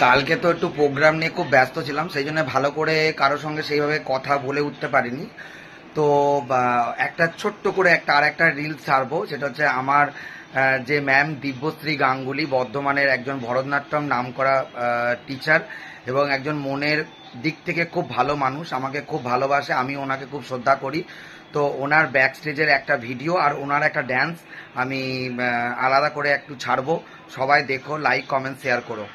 কালকে তো একটু প্রোগ্রাম নিয়ে খুব ব্যস্ত ছিলাম, সেই জন্য ভালো করে কারোর সঙ্গে সেইভাবে কথা বলে উঠতে পারিনি। তো একটা ছোট্ট করে একটা রিলস ছাড়বো, সেটা হচ্ছে আমার যে ম্যাম দিব্যশ্রী গাঙ্গুলি, বর্ধমানের একজন ভরতনাট্যম নামকরা টিচার এবং একজন মনের দিক থেকে খুব ভালো মানুষ, আমাকে খুব ভালোবাসে, আমি ওনাকে খুব শ্রদ্ধা করি। তো ওনার ব্যাক স্টেজের একটা ভিডিও আর ওনার একটা ড্যান্স আমি আলাদা করে একটু ছাড়বো, সবাই দেখো, লাইক কমেন্ট শেয়ার করো।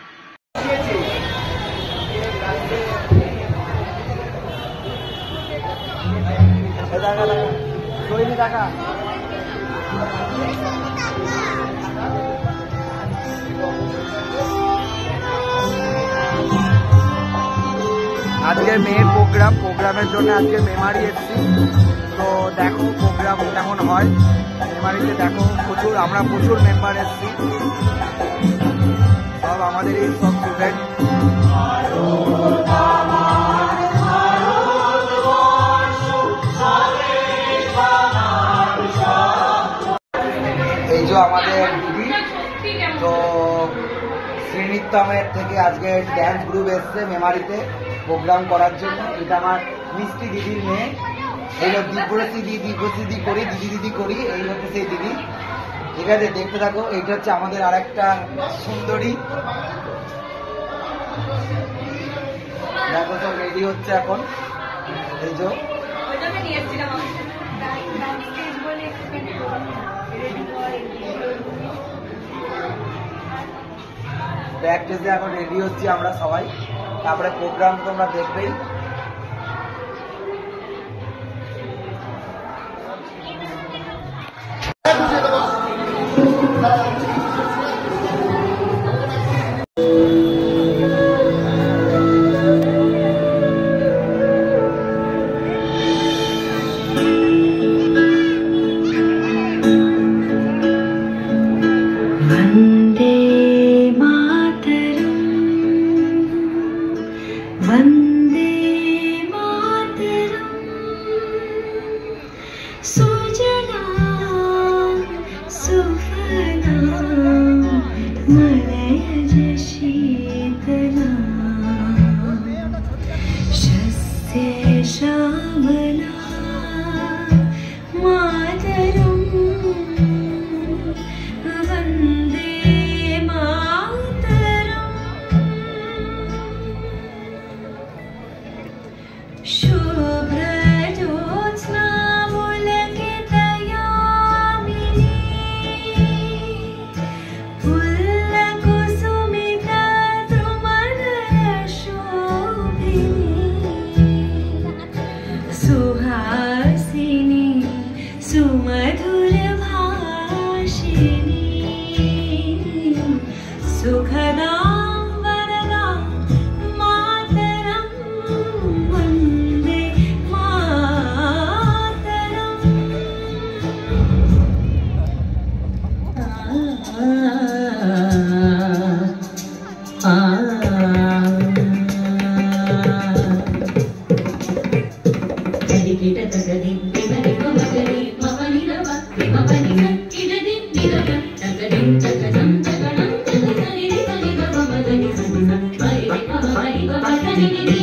আজকে মেয়ের প্রোগ্রামের জন্য আজকে মেমারি এসেছি। তো দেখো প্রোগ্রাম কেমন হয় মেমারিতে, দেখো আমরা প্রচুর মেম্বার এসেছি, সব আমাদের এই সব স্টুডেন্ট। এই যে আমাদের দিদি, তো শ্রীনিত্যমের থেকে আজকে ড্যান্স গ্রুপ এসছে মেমারিতে প্রোগ্রাম করার জন্য। এটা আমার মিষ্টি দিদির মেয়ে, এই দিব্যশ্রী করি দিদি করি, এই হচ্ছে সেই দিদি। ঠিক আছে, দেখতে থাকো। এইটা হচ্ছে আমাদের আর একটা সুন্দরী, দেখো সব রেডি হচ্ছে এখন। এই যে ব্যাকস্টেজে এখন রেডি হচ্ছি আমরা সবাই, তারপরে প্রোগ্রাম তোমরা দেখবেই। Bye.